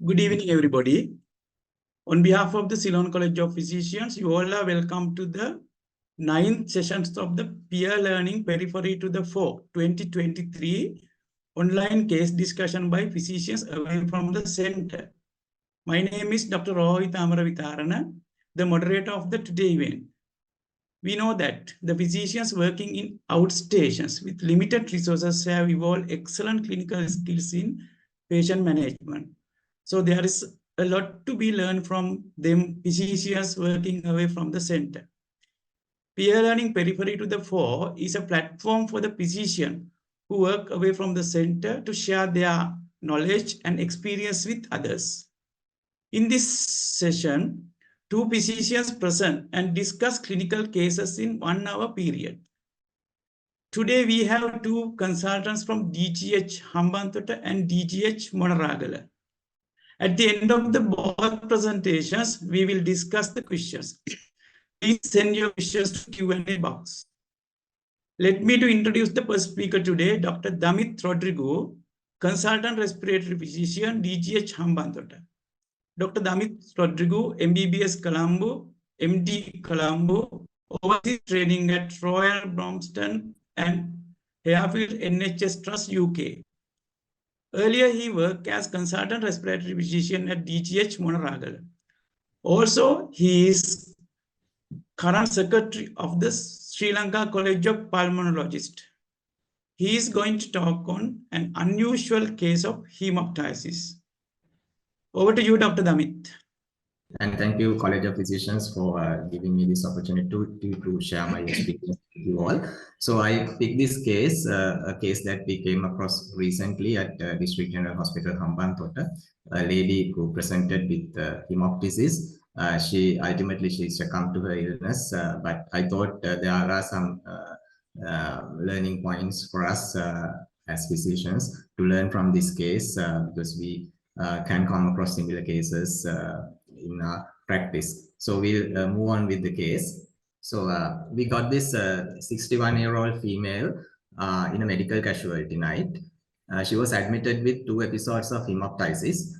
Good evening, everybody. On behalf of the Ceylon College of Physicians, you all are welcome to the 9th sessions of the Peer Learning Periphery to the Fore 2023 online case discussion by physicians away from the center. My name is Dr. Rohit Amaravitarana, the moderator of the today event. We know that the physicians working in outstations with limited resources have evolved excellent clinical skills in patient management. So there is a lot to be learned from them physicians working away from the center. Peer learning periphery to the fore is a platform for the physician who work away from the center to share their knowledge and experience with others. In this session, 2 physicians present and discuss clinical cases in 1 hour period. Today we have 2 consultants from DGH Hambantota and DGH Monaragala. At the end of the both presentations, we will discuss the questions. Please send your questions to Q&A box. Let me to introduce the first speaker today, Dr. Damit Rodrigo, consultant respiratory physician, DGH Hambantota. Dr. Damit Rodrigo, MBBS Colombo, MD Colombo, overseas training at Royal Brompton and Harefield NHS Trust UK. Earlier, he worked as consultant respiratory physician at DGH Monaragala. Also, he is current secretary of the Sri Lanka College of Pulmonologists. He is going to talk on an unusual case of hemoptysis. Over to you, Dr. Damit. And thank you, College of Physicians, for giving me this opportunity to share my experience with you all. So I picked this case, a case that we came across recently at District General Hospital, Hambantota, a lady who presented with hemoptysis. She succumbed to her illness, but I thought there are some learning points for us as physicians to learn from this case because we can come across similar cases in our practice. So we'll move on with the case. So we got this 61-year-old female in a medical casualty night. She was admitted with 2 episodes of hemoptysis.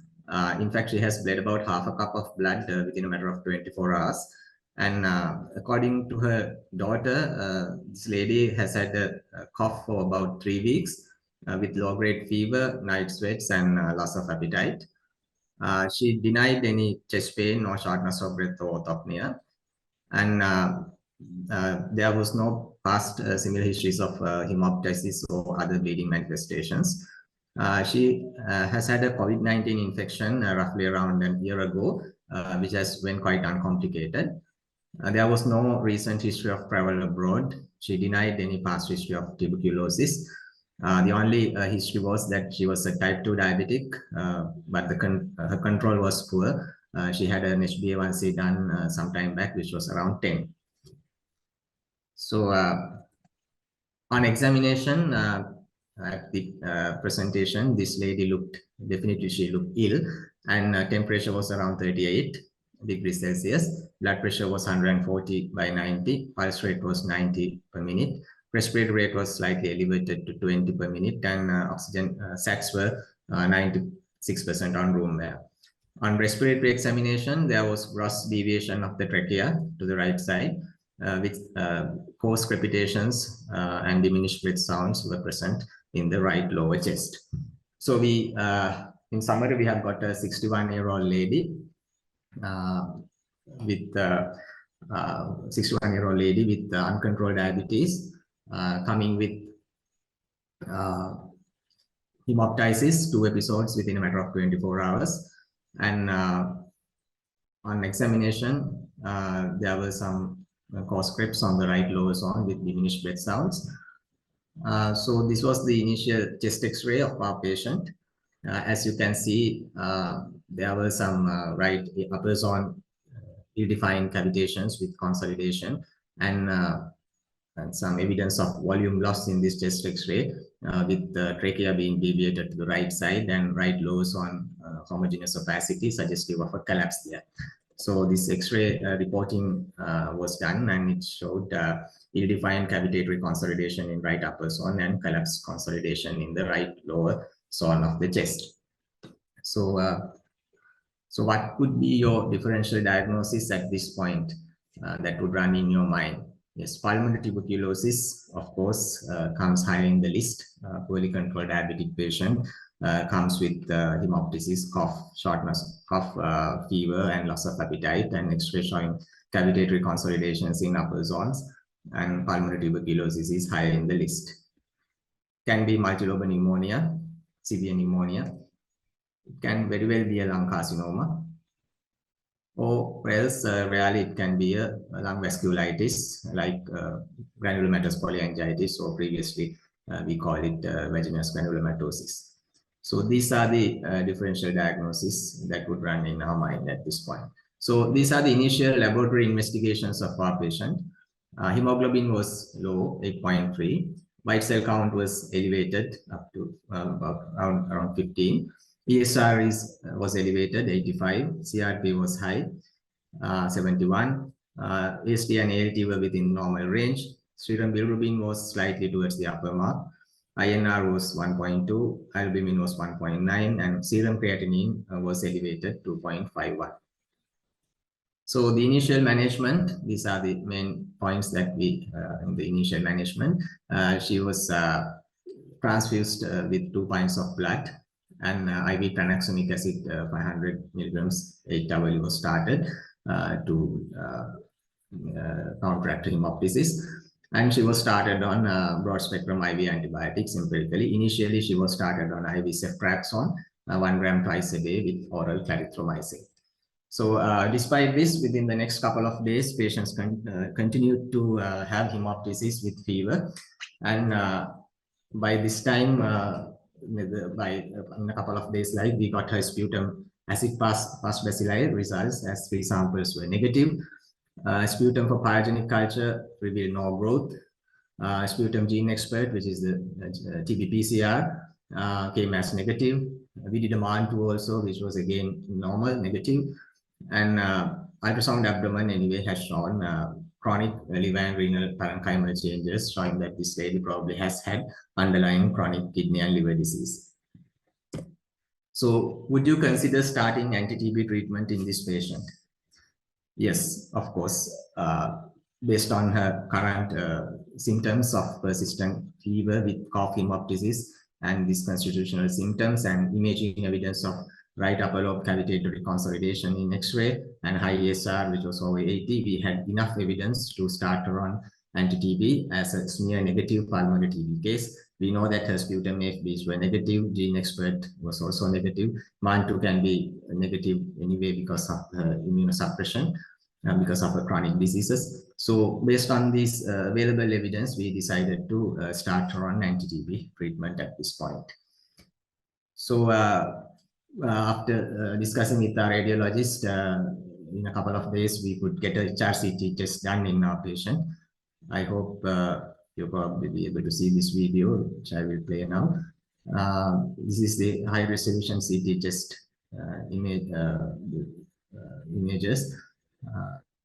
In fact, she has bled about half a cup of blood within a matter of 24 hours. And according to her daughter, this lady has had a cough for about 3 weeks with low-grade fever, night sweats, and loss of appetite. She denied any chest pain or shortness of breath or orthopnea. And there was no past similar histories of hemoptysis or other bleeding manifestations. She has had a COVID-19 infection roughly around a year ago, which has been quite uncomplicated. There was no recent history of travel abroad. She denied any past history of tuberculosis. The only history was that she was a type 2 diabetic, but her control was poor. She had an HbA1c done some time back, which was around 10. So on examination at the presentation, this lady she looked ill, and temperature was around 38 degrees Celsius. Blood pressure was 140 by 90. Pulse rate was 90 per minute. Respiratory rate was slightly elevated to 20 per minute, and oxygen sats were 96% on room air. On respiratory examination, there was gross deviation of the trachea to the right side, with coarse crepitations and diminished breath sounds were present in the right lower chest. So we, in summary, we have got a 61-year-old lady with 61-year-old lady with uncontrolled diabetes, coming with hemoptysis, 2 episodes within a matter of 24 hours. And on examination, there were some coarse creps on the right lower zone with diminished breath sounds. So this was the initial chest X-ray of our patient. As you can see, there were some right upper zone ill-defined cavitations with consolidation, and some evidence of volume loss in this chest X-ray, with the trachea being deviated to the right side and right lower zone homogeneous opacity suggestive of a collapse there. So this X-ray reporting was done, and it showed ill-defined cavitatory consolidation in right upper zone and collapse consolidation in the right lower zone of the chest. So So what could be your differential diagnosis at this point that would run in your mind? Yes, pulmonary tuberculosis, of course, comes high in the list. Poorly controlled diabetic patient comes with hemoptysis, cough, shortness, cough, fever, and loss of appetite, and X-ray showing cavitatory consolidations in upper zones. And pulmonary tuberculosis is high in the list. Can be multilobar pneumonia, severe pneumonia. It can very well be a lung carcinoma, or else rarely it can be a lung vasculitis like granulomatous polyangiitis, or previously we call it vaginous granulomatosis. So these are the differential diagnoses that would run in our mind at this point. So these are the initial laboratory investigations of our patient. Hemoglobin was low, 8.3. White cell count was elevated up to around 15. ESR was elevated, 85. CRP was high, 71. AST and ALT were within normal range. Serum bilirubin was slightly towards the upper mark. INR was 1.2, albumin was 1.9, and serum creatinine was elevated, 2.51. So the initial management, these are the main points that we, in the initial management, she was transfused with 2 pints of blood, and IV tranexamic acid 500 milligrams 8 hourly was started to counteract hemoptysis. And she was started on broad spectrum IV antibiotics empirically. Initially, she was started on IV ceftriaxone, 1 gram twice a day with oral clarithromycin. So despite this, within the next couple of days, patients continued to have hemoptysis with fever. And by this time, in a couple of days, like, we got her sputum acid pus bacilli results, as 3 samples were negative. Sputum for pyogenic culture revealed no growth. Sputum gene expert, which is the TB-PCR, came as negative. We did a MAN2 also, which was again normal, negative. And ultrasound abdomen anyway has shown chronic liver and renal parenchymal changes, showing that this lady probably has had underlying chronic kidney and liver disease. So would you consider starting anti-TB treatment in this patient? Yes, of course. Based on her current symptoms of persistent fever with cough, hemoptysis, and these constitutional symptoms, and imaging evidence of right upper lobe cavitatory consolidation in X-ray and high ESR, which was over 80, we had enough evidence to start her on anti-TB as a smear negative pulmonary TB case. We know that her sputum AFBs were negative, gene expert was also negative. MAN2 can be negative anyway because of immunosuppression, because of her chronic diseases. So based on this available evidence, we decided to start her on anti-TB treatment at this point. So after discussing with our radiologist, in a couple of days, we could get a HRCT test done in our patient. I hope you'll probably be able to see this video, which I will play now. This is the high resolution CT test images.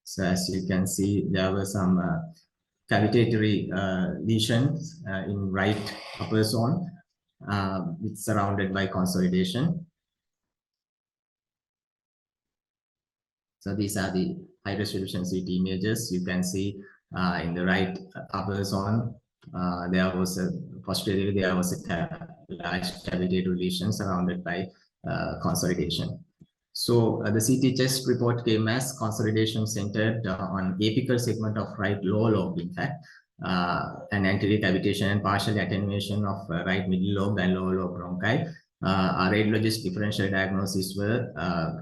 So as you can see, there were some cavitatory lesions in right upper zone, which surrounded by consolidation. So these are the high resolution CT images. You can see in the right upper zone, there was a posteriorly there was a large cavitatory lesion surrounded by consolidation. So the CT chest report came as consolidation centered on apical segment of right lower lobe, in fact, and anterior cavitation and partial attenuation of right middle lobe and lower lobe bronchi. Our radiologist differential diagnosis were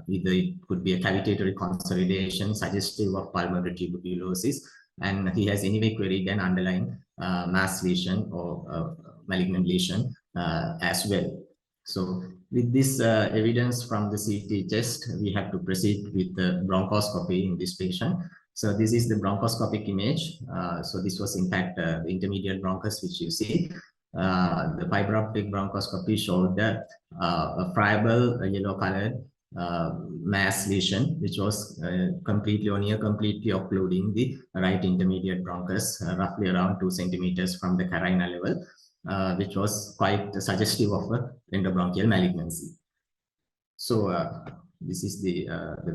either it could be a cavitatory consolidation suggestive of pulmonary tuberculosis, and he has anyway queried an underlying mass lesion or malignant lesion as well. So with this evidence from the CT test, we have to proceed with the bronchoscopy in this patient. So this is the bronchoscopic image. So this was in fact the intermediate bronchus, which you see. The fiber optic bronchoscopy showed that a friable yellow-colored mass lesion, which was completely or near completely occluding the right intermediate bronchus, roughly around 2 centimeters from the carina level, which was quite suggestive of a endobronchial malignancy. So This is the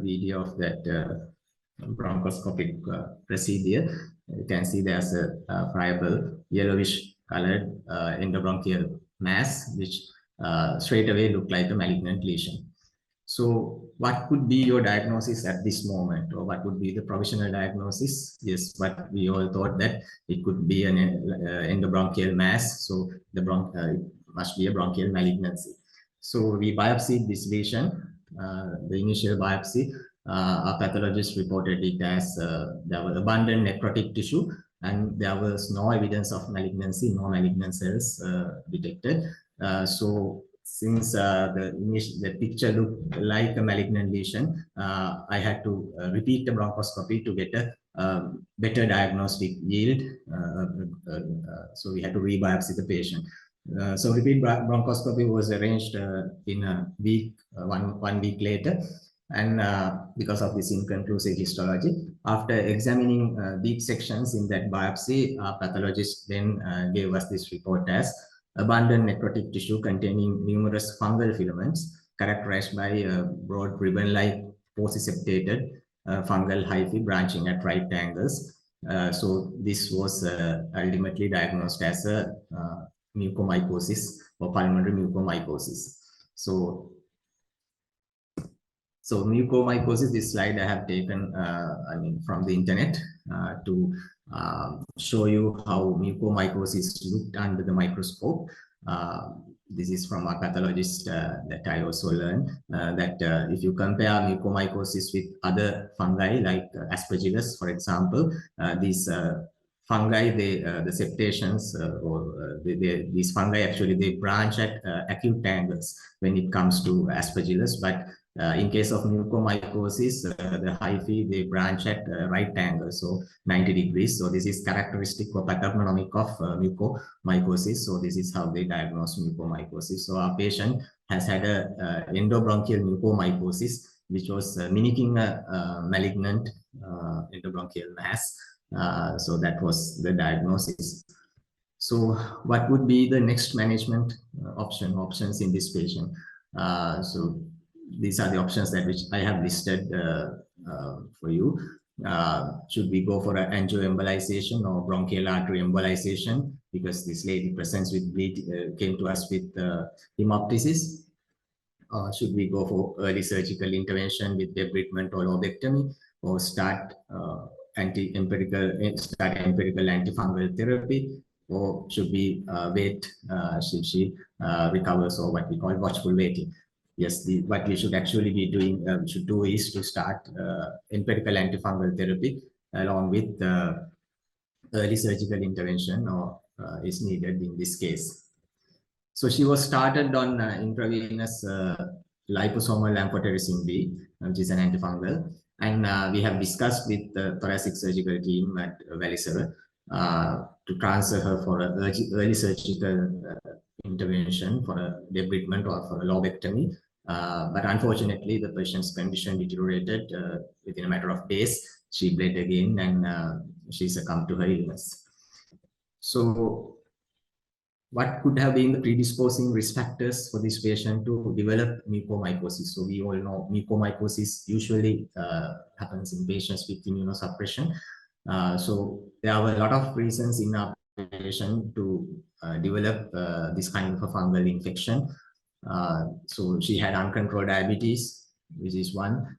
video of that bronchoscopic procedure. You can see there's a friable yellowish colored endobronchial mass, which straight away looked like a malignant lesion. So what could be your diagnosis at this moment, or what would be the provisional diagnosis? Yes, but we all thought that it could be an endobronchial mass, so the it must be a bronchial malignancy. So we biopsied this lesion, the initial biopsy. Our pathologist reported it as there was abundant necrotic tissue, and there was no evidence of malignancy, no malignant cells detected. So since the picture looked like a malignant lesion, I had to repeat the bronchoscopy to get a better diagnostic yield. So we had to re-biopsy the patient. So repeat bronchoscopy was arranged in a week, one week later. And because of this inconclusive histology, after examining deep sections in that biopsy, our pathologist then gave us this report as abundant necrotic tissue containing numerous fungal filaments characterized by a broad ribbon-like posiseptated fungal hyphae branching at right angles. So this was ultimately diagnosed as a mucormycosis or pulmonary mucormycosis. So mucormycosis, this slide I have taken from the internet to show you how mucormycosis looked under the microscope. This is from a pathologist that I also learned that if you compare mucormycosis with other fungi like Aspergillus, for example, these fungi, the septations these fungi actually they branch at acute angles when it comes to Aspergillus, but in case of mucormycosis, the hyphae, they branch at right angles, so 90 degrees. So this is characteristic or pathognomic of mucormycosis. So this is how they diagnose mucormycosis. So our patient has had a endobronchial mucormycosis, which was mimicking a malignant endobronchial mass. So that was the diagnosis. So what would be the next management options in this patient? So these are the options that which I have listed for you. Should we go for an angioembolization or bronchial artery embolization? Because this lady presents with came to us with hemoptysis. Should we go for early surgical intervention with debridement or lobectomy, or start empirical antifungal therapy, or should we wait should she recovers, or what we call watchful waiting? Yes, what we should actually be doing, should do is to start empirical antifungal therapy along with early surgical intervention or is needed in this case. So she was started on intravenous liposomal amphotericin B, which is an antifungal. And we have discussed with the thoracic surgical team at Valisera to transfer her for an early surgical intervention for a debridement or for a lobectomy. But unfortunately, the patient's condition deteriorated within a matter of days. She bled again and she succumbed to her illness. So what could have been the predisposing risk factors for this patient to develop mucormycosis? So we all know mucormycosis usually happens in patients with immunosuppression. So there were a lot of reasons in our patient to develop this kind of a fungal infection. So she had uncontrolled diabetes, which is one.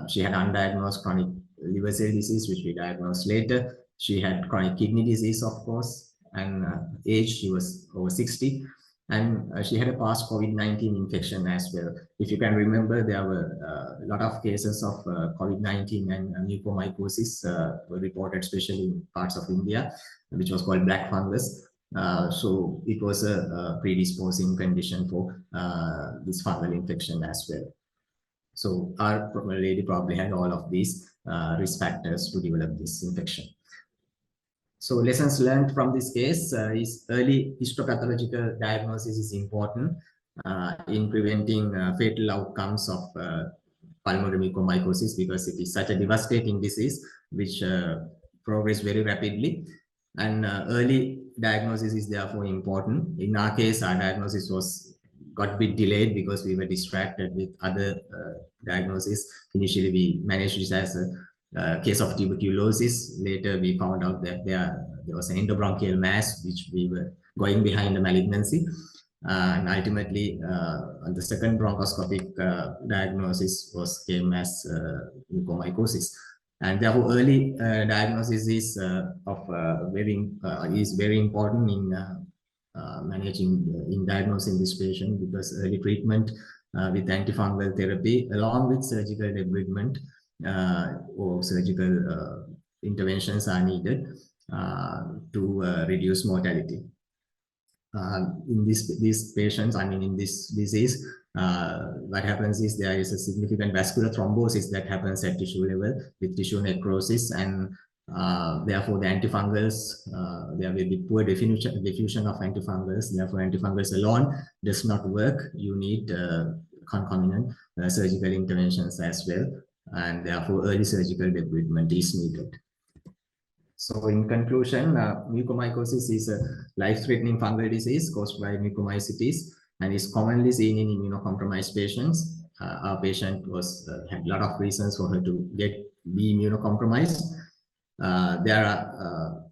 She had undiagnosed chronic liver cell disease, which we diagnosed later. She had chronic kidney disease, of course, and age, she was over 60. And she had a past COVID-19 infection as well. If you can remember, there were a lot of cases of COVID-19 and mucormycosis were reported, especially in parts of India, which was called black fungus. So it was a predisposing condition for this fungal infection as well. So our lady probably had all of these risk factors to develop this infection. So lessons learned from this case is early histopathological diagnosis is important in preventing fatal outcomes of pulmonary mucormycosis, because it is such a devastating disease which progress very rapidly, and early diagnosis is therefore important. In our case, our diagnosis was got a bit delayed because we were distracted with other diagnoses. Initially, we managed this as a case of tuberculosis. Later, we found out that there was an endobronchial mass, which we were going behind the malignancy. And ultimately, the second bronchoscopic diagnosis came as mucormycosis. And therefore, early diagnosis is very important in managing in diagnosing this patient, because early treatment with antifungal therapy along with surgical debridement or surgical interventions are needed to reduce mortality. In these patients, I mean, in this disease, what happens is there is a significant vascular thrombosis that happens at tissue level with tissue necrosis, and therefore the antifungals, there will be poor diffusion of antifungals. Therefore, antifungals alone does not work. You need concomitant surgical interventions as well, and therefore early surgical debridement is needed. So in conclusion, mucormycosis is a life-threatening fungal disease caused by mucormycetes and is commonly seen in immunocompromised patients. Our patient had a lot of reasons for her to be immunocompromised. There are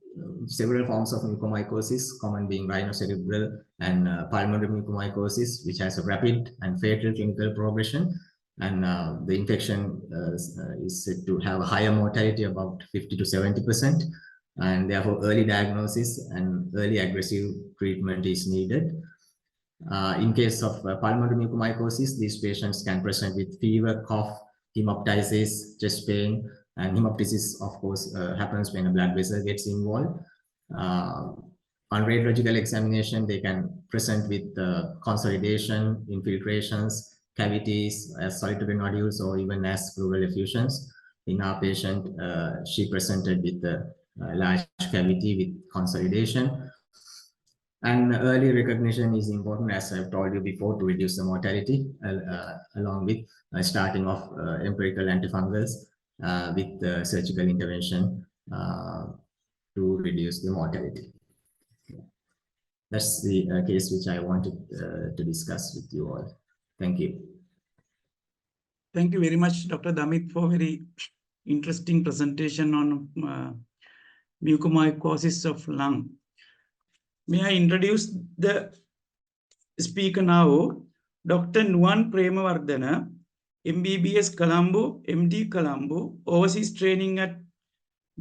several forms of mucormycosis, common being rhinocerebral and pulmonary mucormycosis, which has a rapid and fatal clinical progression. And the infection is said to have a higher mortality, about 50 to 70%. And therefore, early diagnosis and early aggressive treatment is needed. In case of pulmonary mucormycosis, these patients can present with fever, cough, hemoptysis, chest pain, and hemoptysis, of course, happens when a blood vessel gets involved. On radiological examination, they can present with consolidation, infiltrations, cavities, as solitary nodules, or even as pleural effusions. In our patient, she presented with a large cavity with consolidation. And early recognition is important, as I've told you before, to reduce the mortality, along with starting off empirical antifungals with surgical intervention to reduce the mortality. That's the case which I wanted to discuss with you all. Thank you. Thank you very much, Dr. Damit, for very interesting presentation on mucormycosis of lung. May I introduce the speaker now, Dr. Nuwan Premawardana, MBBS Colombo, MD Colombo, overseas training at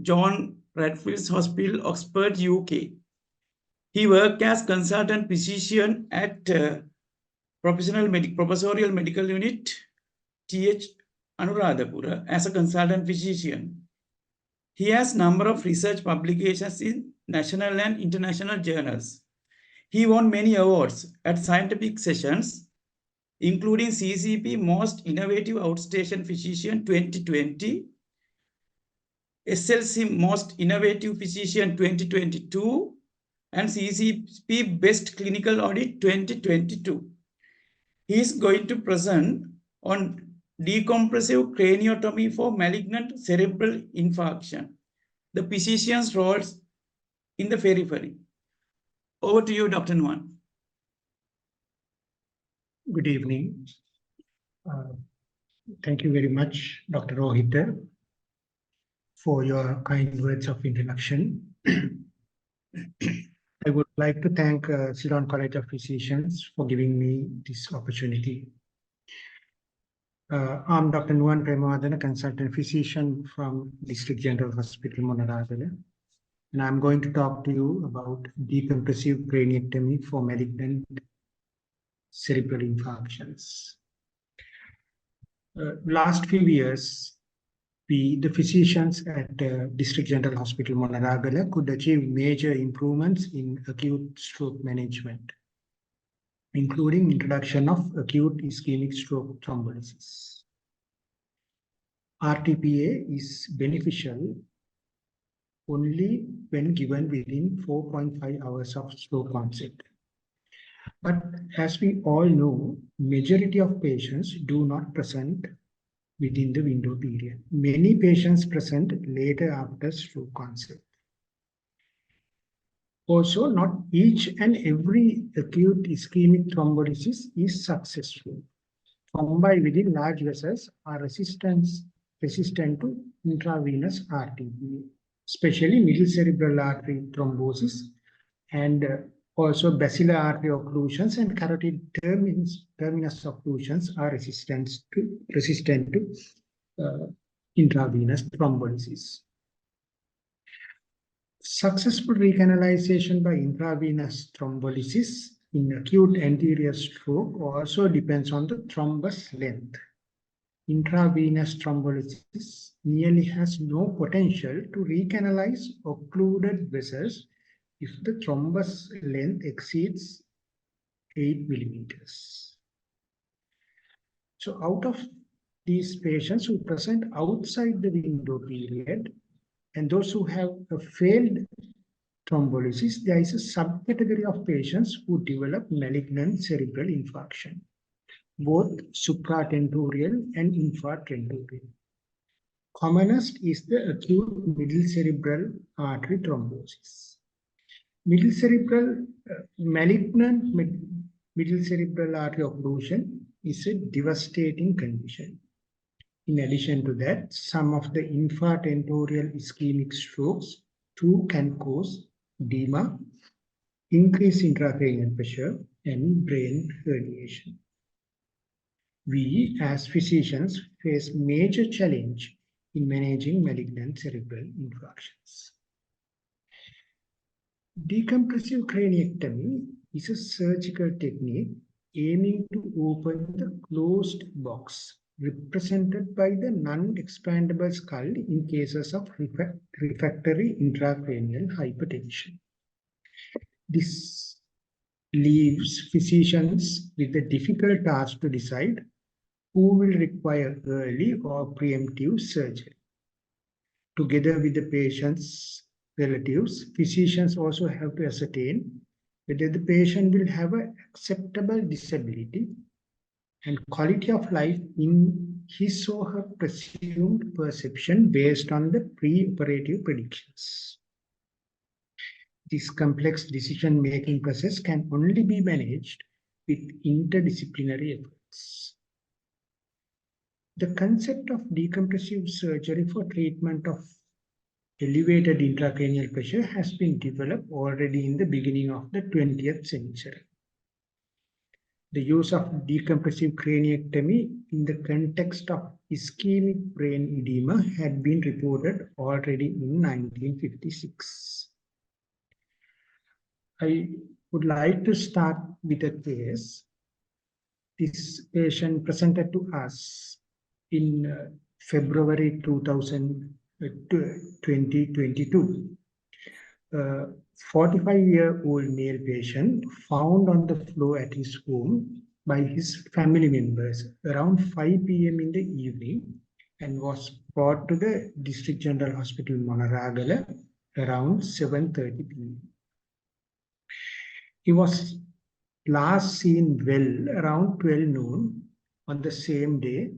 John Radcliffe's Hospital, Oxford, UK. He worked as consultant physician at Professorial Medical Unit, TH Anuradhapura, as a consultant physician. He has a number of research publications in national and international journals. He won many awards at scientific sessions, including CCP Most Innovative Outstation Physician 2020, SLC Most Innovative Physician 2022, and CCP Best Clinical Audit 2022. He is going to present on decompressive craniotomy for malignant cerebral infarction, the physician's roles in the Pheripery. Over to you, Dr. Nuwan. Good evening. Thank you very much, Dr. Rohit, for your kind words of introduction. I would like to thank Ceylon College of Physicians for giving me this opportunity. I'm Dr. Nuwan Premawardana, consultant physician from District General Hospital, Monaragala, and I'm going to talk to you about decompressive craniotomy for malignant cerebral infarctions. Last few years, the physicians at District General Hospital, Monaragala could achieve major improvements in acute stroke management, including introduction of acute ischemic stroke thrombolysis. RTPA is beneficial only when given within 4.5 hours of stroke onset. But as we all know, majority of patients do not present within the window period. Many patients present later after stroke onset. Also, not each and every acute ischemic thrombolysis is successful. Thrombi within large vessels are resistant to intravenous RTP, especially middle cerebral artery thrombosis and also basilar artery occlusions and carotid terminus occlusions are resistant to intravenous thrombolysis. Successful recanalization by intravenous thrombolysis in acute anterior stroke also depends on the thrombus length. Intravenous thrombolysis nearly has no potential to recanalize occluded vessels if the thrombus length exceeds 8 millimeters. So out of these patients who present outside the window period and those who have a failed thrombolysis, there is a subcategory of patients who develop malignant cerebral infarction, both supratentorial and infratentorial. Commonest is the acute middle cerebral artery thrombosis. Malignant middle cerebral artery occlusion is a devastating condition. In addition to that, some of the infratentorial ischemic strokes too can cause edema, increase intracranial pressure, and brain herniation. We, as physicians, face major challenge in managing malignant cerebral infarctions. Decompressive craniectomy is a surgical technique aiming to open the closed box represented by the non-expandable skull in cases of refractory intracranial hypertension. This leaves physicians with the difficult task to decide who will require early or preemptive surgery. Together with the patient's relatives, physicians also have to ascertain whether the patient will have an acceptable disability and quality of life in his or her presumed perception based on the pre-operative predictions. This complex decision-making process can only be managed with interdisciplinary efforts. The concept of decompressive surgery for treatment of elevated intracranial pressure has been developed already in the beginning of the 20th century. The use of decompressive craniectomy in the context of ischemic brain edema had been reported already in 1956. I would like to start with a case. This patient presented to us in February 2022. 45-year-old male patient found on the floor at his home by his family members around 5 p.m. in the evening and was brought to the District General Hospital Monaragala around 7:30 p.m. He was last seen well around 12 noon on the same day,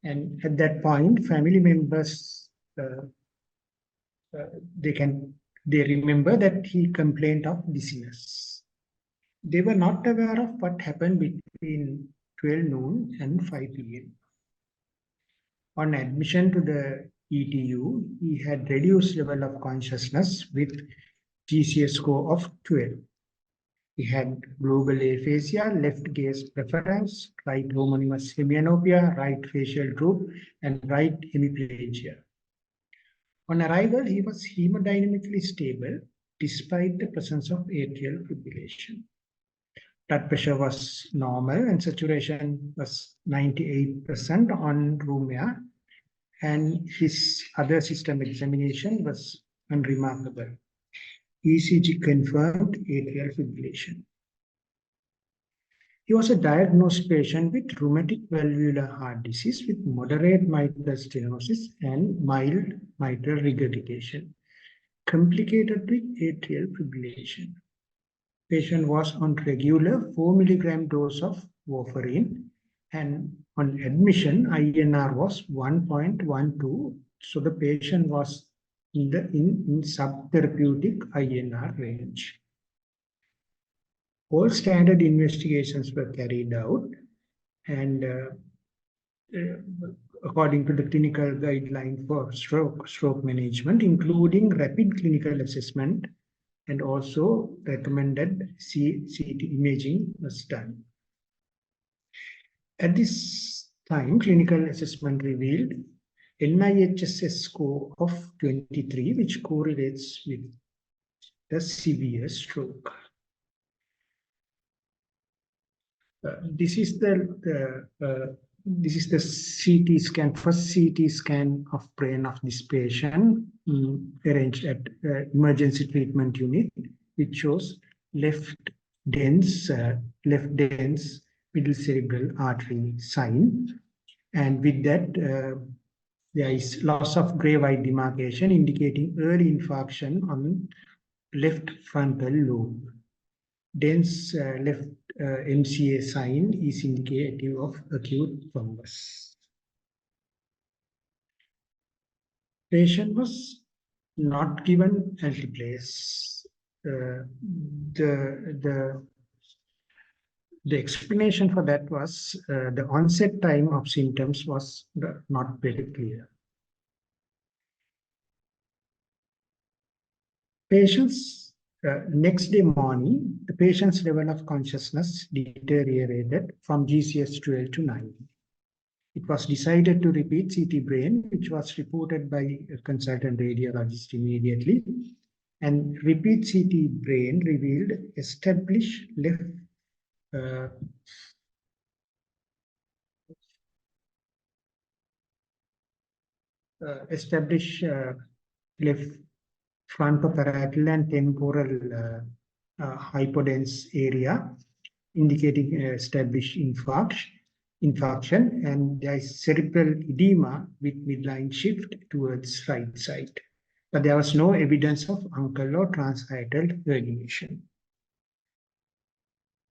and at that point family members they remember that he complained of dizziness. They were not aware of what happened between 12 noon and 5 p.m. On admission to the ETU, he had reduced level of consciousness with GCS score of 12. He had global aphasia, left gaze preference, right homonymous hemianopia, right facial droop, and right hemiplegia. On arrival, he was hemodynamically stable despite the presence of atrial fibrillation. Blood pressure was normal and saturation was 98% on room air, and his other system examination was unremarkable. ECG confirmed atrial fibrillation. He was a diagnosed patient with rheumatic valvular heart disease with moderate mitral stenosis and mild mitral regurgitation, complicated with atrial fibrillation. Patient was on regular 4 milligram dose of warfarin, and on admission, INR was 1.12. So the patient was in subtherapeutic INR range. All standard investigations were carried out, and according to the clinical guideline for stroke management, including rapid clinical assessment, and also recommended CT imaging was done. At this time, clinical assessment revealed NIHSS score of 23, which correlates with the severe stroke. This is the CT scan, first CT scan of brain of this patient, arranged at emergency treatment unit, which shows left dense middle cerebral artery sign, and with that there is loss of gray-white demarcation indicating early infarction on left frontal lobe. Dense left MCA sign is indicative of acute thrombus. Patient was not given alteplase. The explanation for that was the onset time of symptoms was not very clear. Patient's next day morning, the patient's level of consciousness deteriorated from GCS 12 to 9. It was decided to repeat CT brain, which was reported by a consultant radiologist immediately. And repeat CT brain revealed established left left frontoparietal and temporal hypodense area, indicating established infarction, and there is cerebral edema with midline shift towards right side. But there was no evidence of uncal or transhiatal herniation.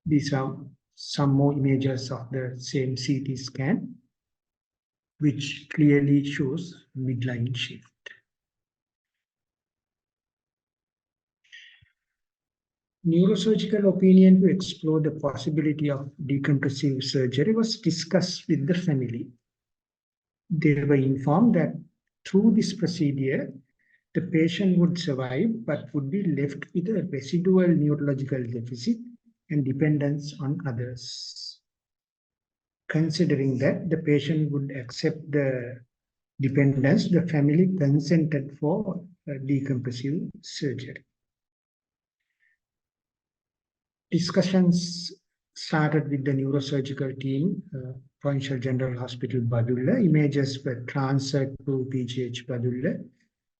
These are some more images of the same CT scan, which clearly shows midline shift. Neurosurgical opinion to explore the possibility of decompressive surgery was discussed with the family. They were informed that through this procedure, the patient would survive but would be left with a residual neurological deficit and dependence on others. Considering that the patient would accept the dependence, the family consented for decompressive surgery. Discussions started with the neurosurgical team, Provincial General Hospital, Badulla. Images were transferred to PGH Badulla.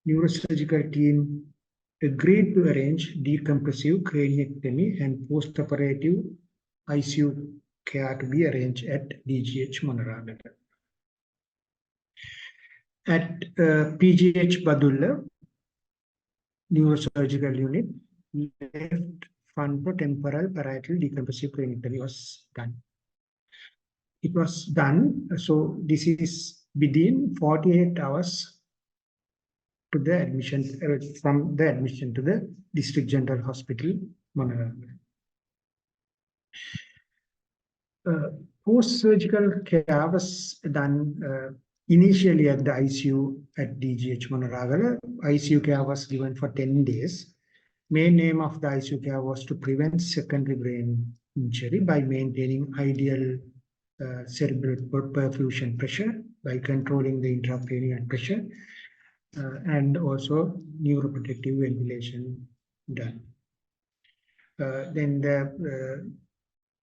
Neurosurgical team agreed to arrange decompressive craniectomy and post-operative ICU care to be arranged at DGH Monaragala. At PGH Badulla, neurosurgical unit, left frontotemporal parietal decompressive craniectomy was done. It was done, so this is within 48 hours to the admission, from the admission to the District General Hospital, Monaragala. Post-surgical care was done initially at the ICU at DGH Monaragala. ICU care was given for 10 days. Main aim of the ICU care was to prevent secondary brain injury by maintaining ideal cerebral perfusion pressure, by controlling the intracranial pressure, and also neuroprotective ventilation done. Then the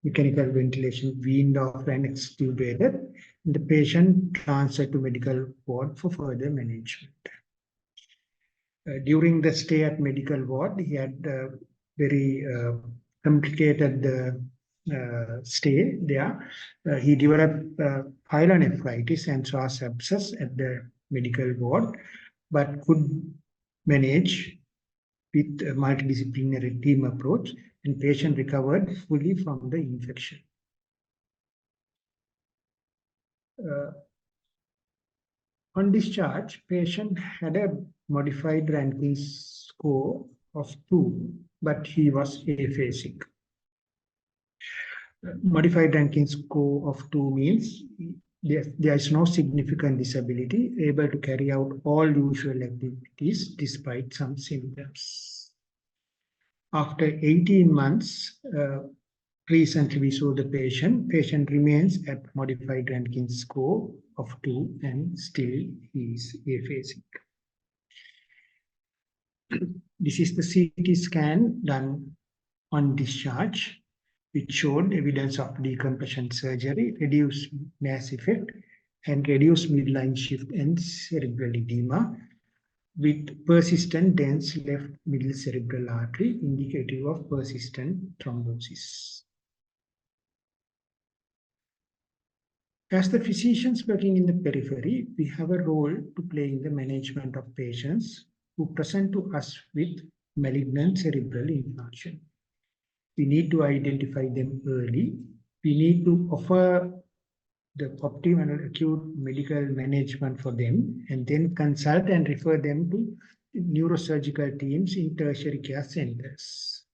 mechanical ventilation weaned off and extubated. The patient transferred to medical ward for further management. During the stay at medical ward, he had very complicated stay there. He developed pyelonephritis and psoas abscess at the medical ward, but could manage with a multidisciplinary team approach, and patient recovered fully from the infection. On discharge, patient had a modified Rankin score of 2, but he was aphasic. Modified ranking score of 2 means there is no significant disability, able to carry out all usual activities despite some symptoms. After 18 months, recently we saw the patient remains at modified ranking score of 2 and still he is aphasic. This is the CT scan done on discharge, which showed evidence of decompression surgery, reduced mass effect, and reduced midline shift and cerebral edema, with persistent dense left middle cerebral artery indicative of persistent thrombosis. As the physicians working in the periphery, we have a role to play in the management of patients who present to us with malignant cerebral infarction. We need to identify them early. We need to offer the optimal acute medical management for them and then consult and refer them to neurosurgical teams in tertiary care centers.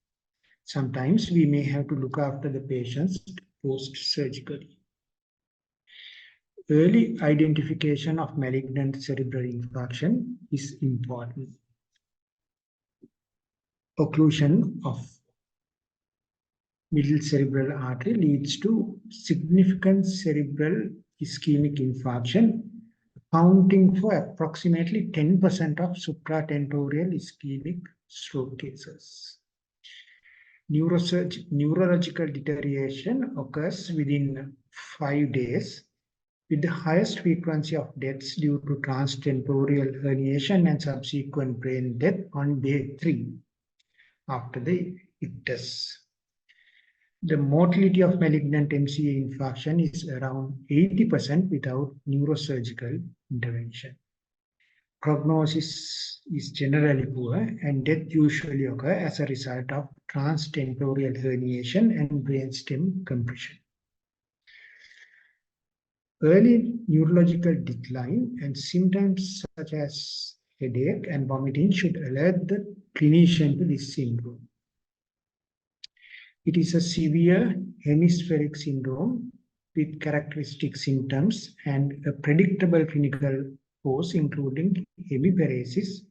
Sometimes we may have to look after the patients post-surgically. Early identification of malignant cerebral infarction is important. Occlusion of middle cerebral artery leads to significant cerebral ischemic infarction, accounting for approximately 10% of supratentorial ischemic stroke cases. Neurological deterioration occurs within 5 days, with the highest frequency of deaths due to transtentorial herniation and subsequent brain death on day 3 after the ictus. The mortality of malignant MCA infarction is around 80% without neurosurgical intervention. Prognosis is generally poor and death usually occurs as a result of transtentorial herniation and brainstem compression. Early neurological decline and symptoms such as headache and vomiting should alert the clinician to this syndrome. It is a severe hemispheric syndrome with characteristic symptoms and a predictable clinical course, including hemiparesis,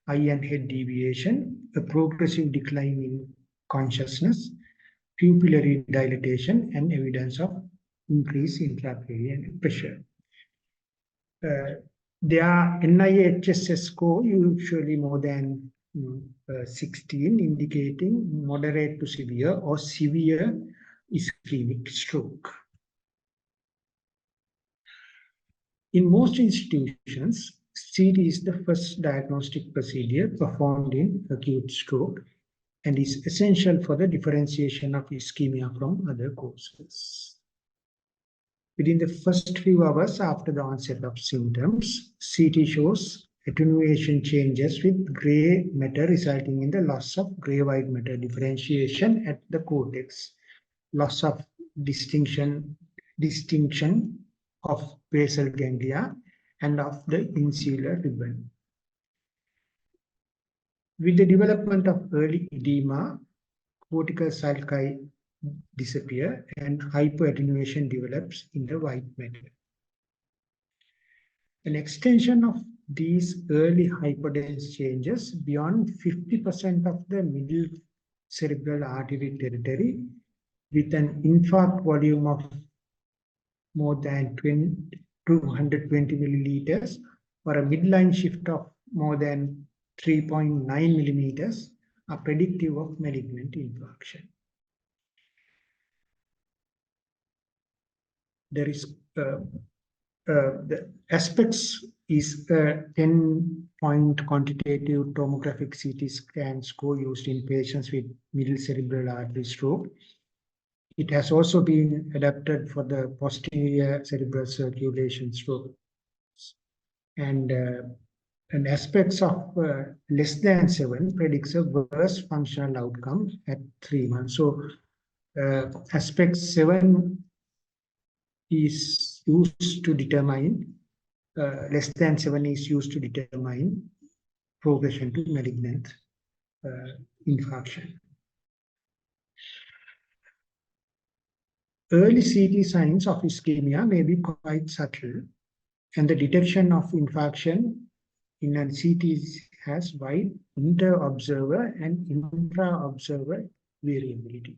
eye and head deviation, a progressive decline in consciousness, pupillary dilatation, and evidence of increase in intracranial pressure. Their NIHSS score usually more than 16, indicating moderate to severe or severe ischemic stroke. In most institutions, CT is the first diagnostic procedure performed in acute stroke and is essential for the differentiation of ischemia from other causes. Within the first few hours after the onset of symptoms, CT shows attenuation changes with gray matter resulting in the loss of gray-white matter differentiation at the cortex, loss of distinction of basal ganglia and of the insular ribbon. With the development of early edema, cortical sulci disappear and hypoattenuation develops in the white matter. An extension of these early hypodense changes beyond 50% of the middle cerebral artery territory with an infarct volume of more than 220 milliliters or a midline shift of more than 3.9 millimeters are predictive of malignant infarction. There is the aspects is a 10-point quantitative tomographic CT scan score used in patients with middle cerebral artery stroke. It has also been adapted for the posterior cerebral circulation stroke. And aspects of less than 7 predicts a worse functional outcome at 3 months. So aspect 7 is used to determine, less than 7 is used to determine progression to malignant infarction. Early CT signs of ischemia may be quite subtle, and the detection of infarction in a CT has wide inter-observer and intra-observer variability.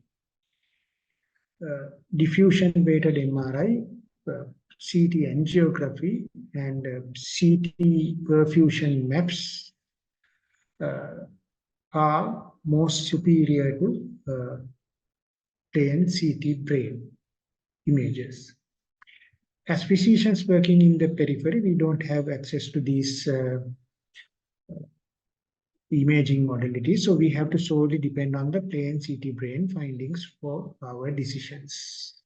Diffusion-weighted MRI, CT angiography, and CT perfusion maps are most superior to plain CT brain images. As physicians working in the periphery, we don't have access to these imaging modalities, so we have to solely depend on the plain CT brain findings for our decisions.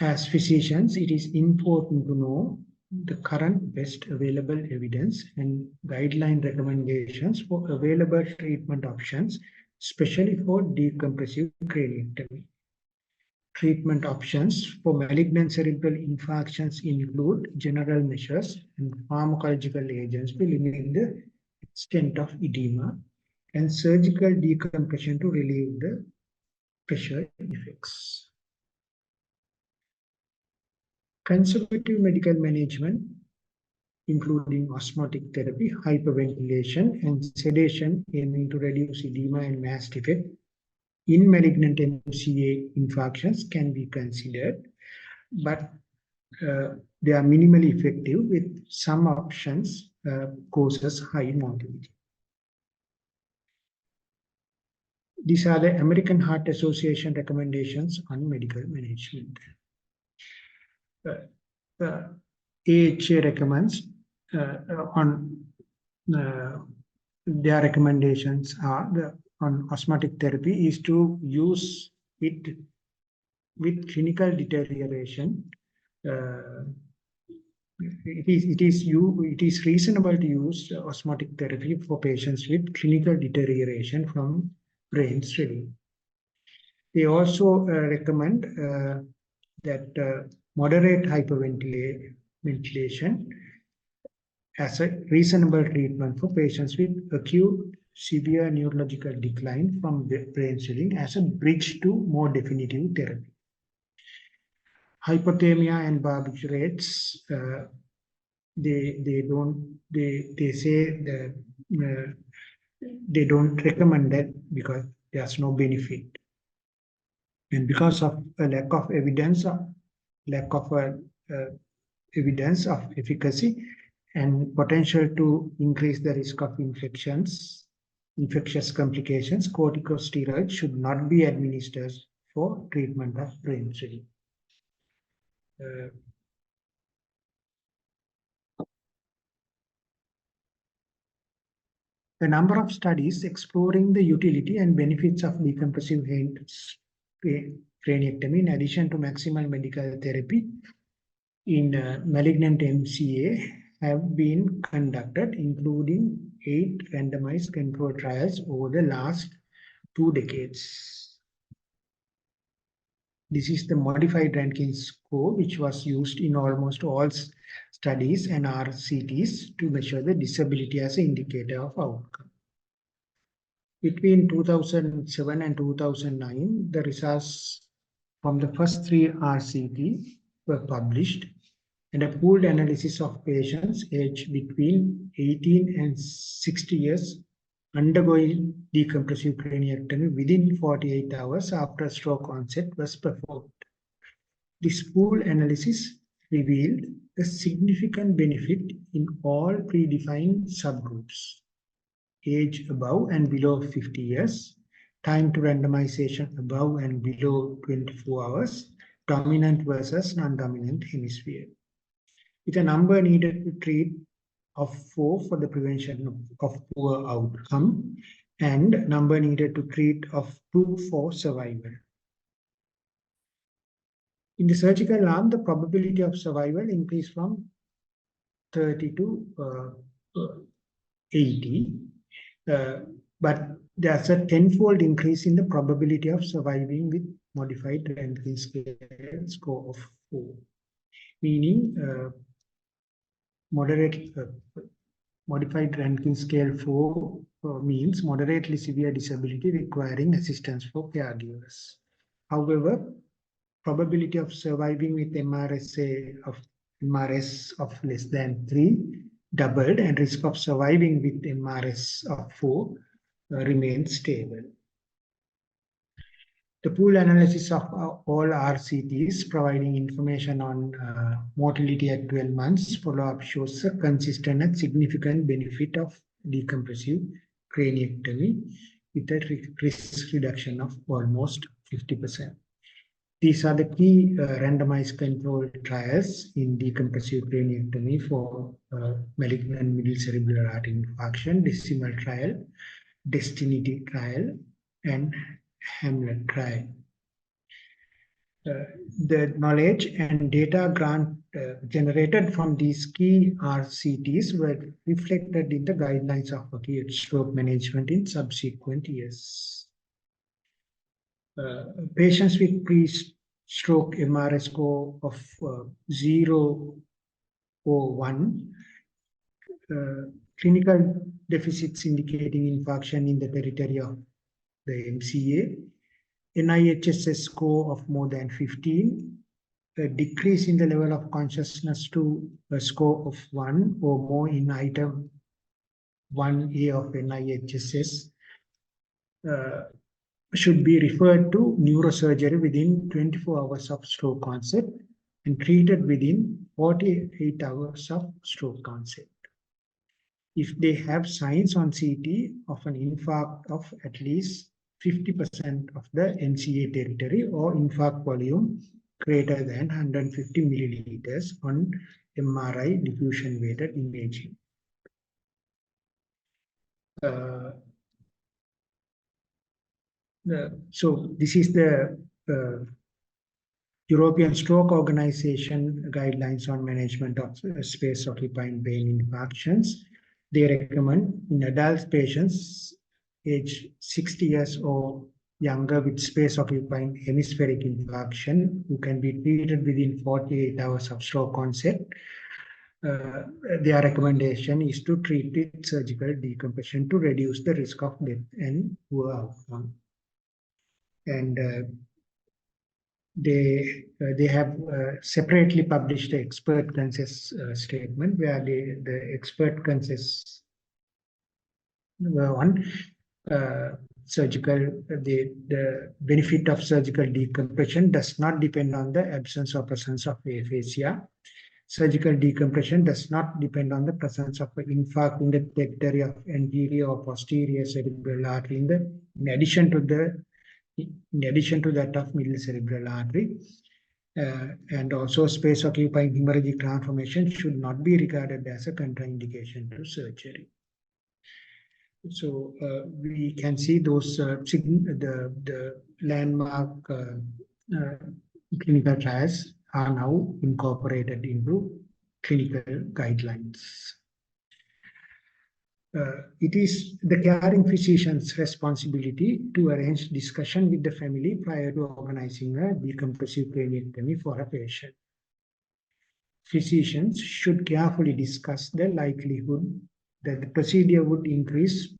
As physicians, it is important to know the current best available evidence and guideline recommendations for available treatment options, especially for decompressive craniectomy. Treatment options for malignant cerebral infarctions include general measures and pharmacological agents to limit the extent of edema and surgical decompression to relieve the pressure effects. Conservative medical management, including osmotic therapy, hyperventilation, and sedation aiming to reduce edema and mass defect in malignant MCA infarctions can be considered, but they are minimally effective with some options causes high mortality. These are the American Heart Association recommendations on medical management. AHA recommends their recommendations are on osmotic therapy is to use it with clinical deterioration. It is reasonable to use osmotic therapy for patients with clinical deterioration from brain swelling. They also recommend that moderate hyperventilation as a reasonable treatment for patients with acute severe neurological decline from brain swelling as a bridge to more definitive therapy. Hypothermia and barbiturates, they say that they don't recommend that because there's no benefit, and because of a lack of evidence of efficacy and potential to increase the risk of infectious complications, corticosteroids should not be administered for treatment of brain swelling. A number of studies exploring the utility and benefits of decompressive craniectomy in addition to maximal medical therapy in malignant MCA have been conducted, including 8 randomized controlled trials over the last 2 decades. This is the modified Rankin score, which was used in almost all studies and RCTs to measure the disability as an indicator of outcome. Between 2007 and 2009, the results from the first 3 RCTs were published, and a pooled analysis of patients aged between 18 and 60 years undergoing decompressive craniectomy within 48 hours after stroke onset was performed. This pooled analysis revealed a significant benefit in all predefined subgroups: age above and below 50 years, time to randomization above and below 24 hours, dominant versus non-dominant hemisphere, with a number needed to treat of 4 for the prevention of poor outcome and number needed to treat of 2 for survival. In the surgical arm, the probability of survival increased from 30 to 80, but there's a 10-fold increase in the probability of surviving with modified Rankin scale score of 4, meaning moderate Modified Rankin Scale 4 means moderately severe disability requiring assistance for caregivers. However, probability of surviving with MRS of less than 3 doubled, and risk of surviving with MRS of 4 remained stable. The pool analysis of all RCTs providing information on mortality at 12 months follow-up shows a consistent and significant benefit of decompressive craniectomy with a risk reduction of almost 50%. These are the key randomized controlled trials in decompressive craniectomy for malignant middle cerebral artery infarction: Decimal trial, Destiny trial, and Hamlet trial. The knowledge and data generated from these key RCTs were reflected in the guidelines of acute stroke management in subsequent years. Patients with pre-stroke MRS score of 0 or 1, clinical deficits indicating infarction in the territory of the MCA, NIHSS score of more than 15, a decrease in the level of consciousness to a score of 1 or more in item 1A of NIHSS should be referred to neurosurgery within 24 hours of stroke onset and treated within 48 hours of stroke onset. If they have signs on CT of an infarct of at least 50% of the NCA territory or infarct volume greater than 150 milliliters on MRI diffusion weighted imaging. So this is the European Stroke Organization guidelines on management of space-occupying brain infarctions. They recommend in adult patients age 60 years or younger with space-occupying hemispheric infarction who can be treated within 48 hours of stroke onset. Their recommendation is to treat with surgical decompression to reduce the risk of death and poor outcome. And they have separately published the expert consensus statement where the expert consensus on surgical, the benefit of surgical decompression does not depend on the absence or presence of aphasia. Surgical decompression does not depend on the presence of an infarct in the territory of anterior or posterior cerebral artery in addition to that of middle cerebral artery. And also space-occupying hemorrhagic transformation should not be regarded as a contraindication to surgery. So we can see those the landmark clinical trials are now incorporated into clinical guidelines. It is the caring physician's responsibility to arrange discussion with the family prior to organizing a decompressive craniectomy for a patient. Physicians should carefully discuss the likelihood that the procedure would increase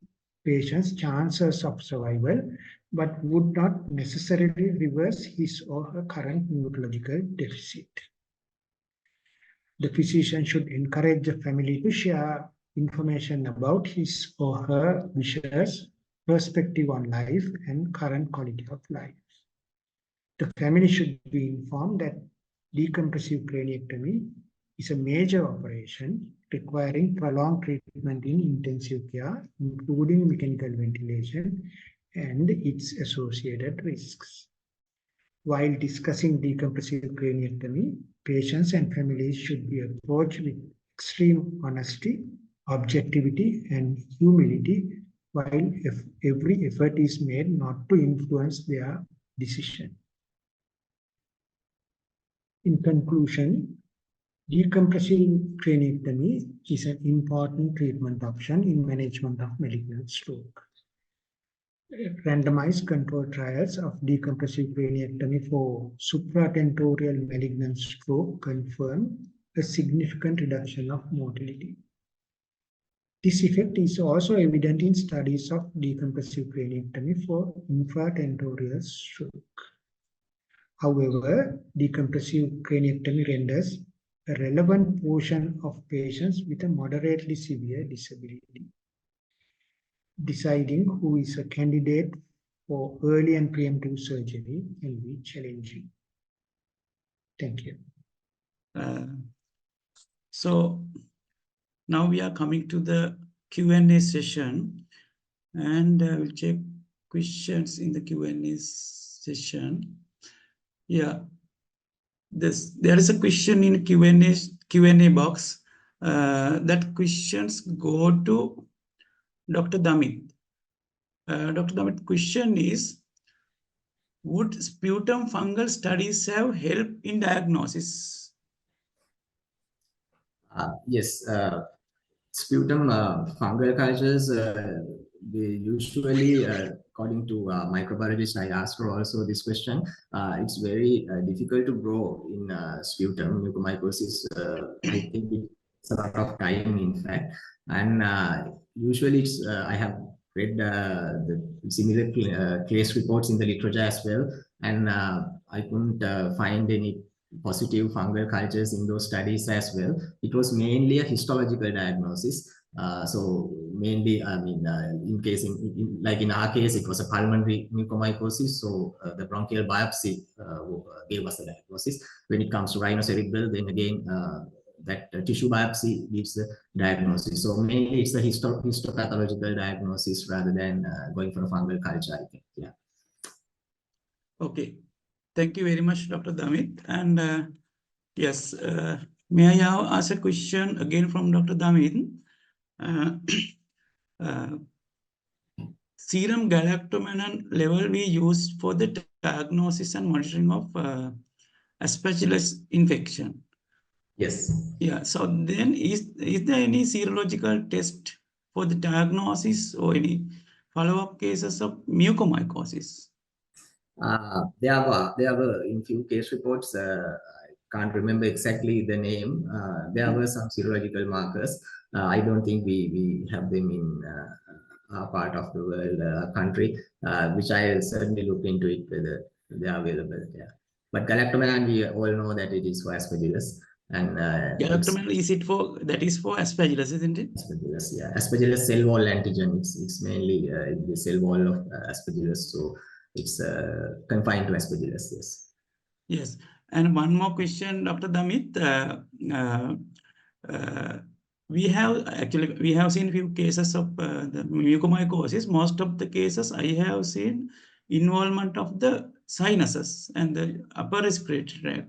patients' chances of survival, but would not necessarily reverse his or her current neurological deficit. The physician should encourage the family to share information about his or her wishes, perspective on life, and current quality of life. The family should be informed that decompressive craniectomy is a major operation requiring prolonged treatment in intensive care, including mechanical ventilation and its associated risks. While discussing decompressive craniectomy, patients and families should be approached with extreme honesty, objectivity, and humility, while every effort is made not to influence their decision. In conclusion, decompressive craniectomy is an important treatment option in management of malignant stroke. Randomized controlled trials of decompressive craniectomy for supratentorial malignant stroke confirm a significant reduction of mortality. This effect is also evident in studies of decompressive craniectomy for infratentorial stroke. However, decompressive craniectomy renders a relevant portion of patients with a moderately severe disability. Deciding who is a candidate for early and preemptive surgery will be challenging. Thank you. So now we are coming to the Q&A session, and we'll check questions in the Q&A session. Yeah, there is a question in Q&A box. That questions go to Dr. Damit. Dr. Damit, question is, would sputum fungal studies have help in diagnosis? Yes, sputum fungal cultures, they usually, according to microbiologists, I asked for also this question, it's very difficult to grow in sputum. Mucormycosis, I think it's a lot of time, in fact. And usually it's, I have read the similar case reports in the literature as well. And I couldn't find any positive fungal cultures in those studies as well. It was mainly a histological diagnosis. So mainly, I mean, in case like in our case, it was a pulmonary mucormycosis. So the bronchial biopsy gave us a diagnosis. When it comes to rhinocerebral, then again, that tissue biopsy gives the diagnosis. So mainly it's a histopathological diagnosis rather than going for a fungal culture, I think. Yeah. Okay. Thank you very much, Dr. Damit. And yes, may I ask a question again from Dr. Damit? Serum galactomannan level we use for the diagnosis and monitoring of Aspergillus infection. Yes. Yeah. So then, is there any serological test for the diagnosis or any follow-up cases of mucormycosis? There were in few case reports. I can't remember exactly the name. There were some serological markers. I don't think we have them in our part of the world, country, which I certainly look into it whether they are available. Yeah. But galactomannan, we all know that it is for Aspergillus. And Galactomannan, is it for, that is for Aspergillus, isn't it? Aspergillus, yeah. Aspergillus cell wall antigen. It's mainly the cell wall of Aspergillus. So it's confined to Aspergillus, yes. Yes. And one more question, Dr. Damit. We have seen few cases of the mucormycosis. Most of the cases I have seen involvement of the sinuses and the upper respiratory tract.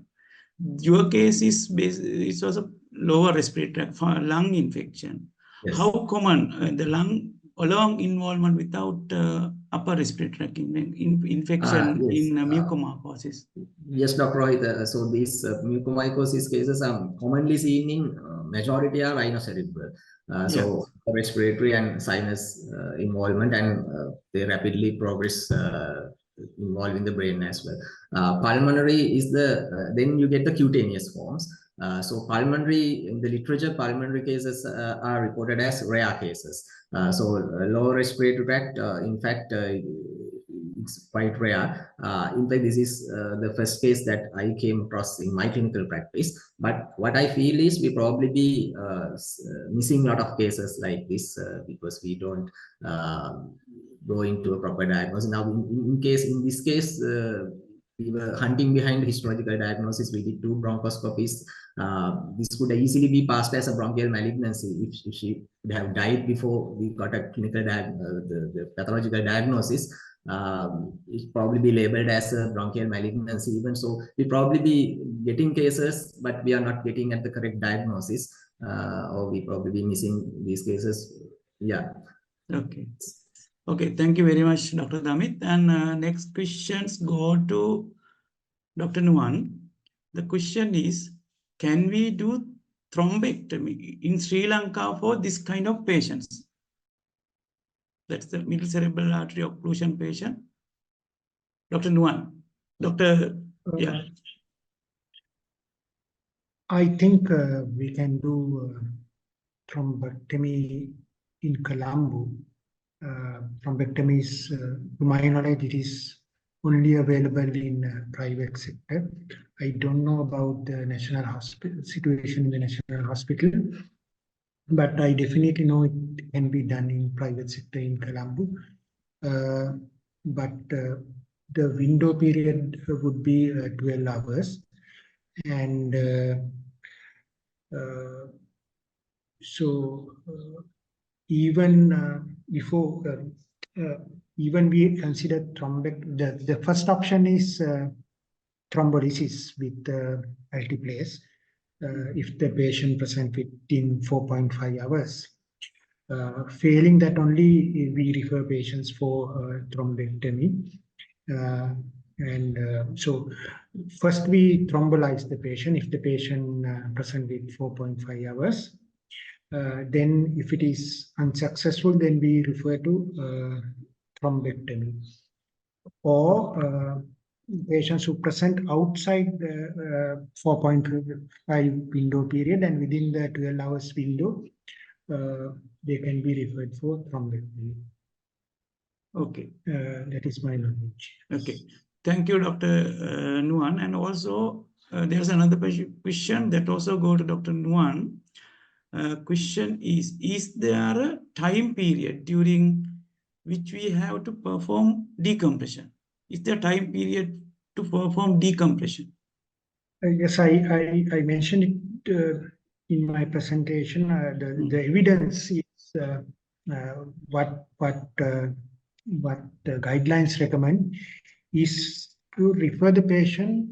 Your case is it was a lower respiratory tract for lung infection. Yes. How common the lung along involvement without upper respiratory tract infection Yes. in mucormycosis? Yes, Dr. Rohit. So these mucormycosis cases are commonly seen in majority are rhinocerebral. So respiratory and sinus involvement, and they rapidly progress involving the brain as well. Pulmonary is the then you get the cutaneous forms. So pulmonary, in the literature, pulmonary cases are reported as rare cases. So lower respiratory tract, in fact, it's quite rare. In fact, this is the first case that I came across in my clinical practice. But what I feel is we probably be missing a lot of cases like this because we don't go into a proper diagnosis. Now, in this case, we were hunting behind histological diagnosis. We did 2 bronchoscopies. This could easily be passed as a bronchial malignancy if she would have died before we got a clinical the pathological diagnosis. It probably be labeled as a bronchial malignancy even. So we probably be getting cases, but we are not getting at the correct diagnosis, or we probably be missing these cases. Yeah. Okay. Okay. Thank you very much, Dr. Damit. And next questions go to Dr. Nuwan. The question is, can we do thrombectomy in Sri Lanka for this kind of patients? That's the middle cerebral artery occlusion patient. Dr. Nuwan. Yeah. I think we can do thrombectomy in Colombo, thrombectomy is, to my knowledge, it is only available in private sector. I don't know about the national hospital situation in the national hospital, but I definitely know it can be done in private sector in Colombo. But the window period would be 12 hours, and so even before even we consider thrombectomy, the first option is thrombolysis with altiplase if the patient present within 4.5 hours. Failing that, only we refer patients for thrombectomy. So first we thrombolyze the patient if the patient present with 4.5 hours. Then if it is unsuccessful, then we refer to thrombectomy. Or patients who present outside the 4.5 window period and within the 12 hours window, they can be referred for thrombectomy. Okay. That is my knowledge. Okay. Thank you, Dr. Nuwan. And also, there's another question that also go to Dr. Nuwan. Question is there a time period during which we have to perform decompression? Is there time period to perform decompression? Yes, I mentioned it in my presentation. The evidence is what the guidelines recommend is to refer the patient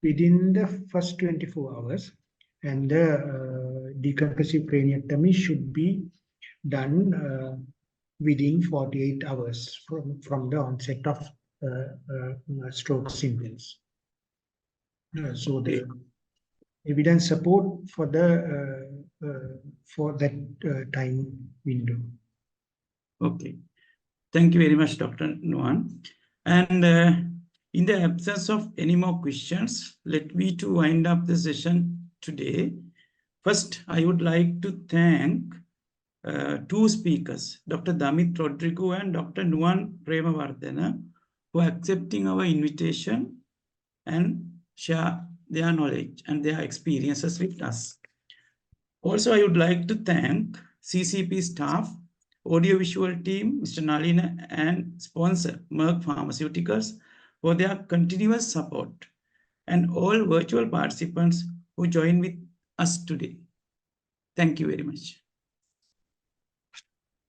within the first 24 hours, and the decompressive craniectomy should be done within 48 hours from the onset of stroke symptoms. So the evidence support for the for that time window. Okay. Thank you very much, Dr. Nuwan. And in the absence of any more questions, let me to wind up the session today. First, I would like to thank two speakers, Dr. Damit Rodrigo and Dr. Nuwan Premawardena, for accepting our invitation and share their knowledge and their experiences with us. Also, I would like to thank CCP staff, audiovisual team, Mr. Nalina, and sponsor Merck Pharmaceuticals for their continuous support, and all virtual participants who joined with us today. Thank you very much.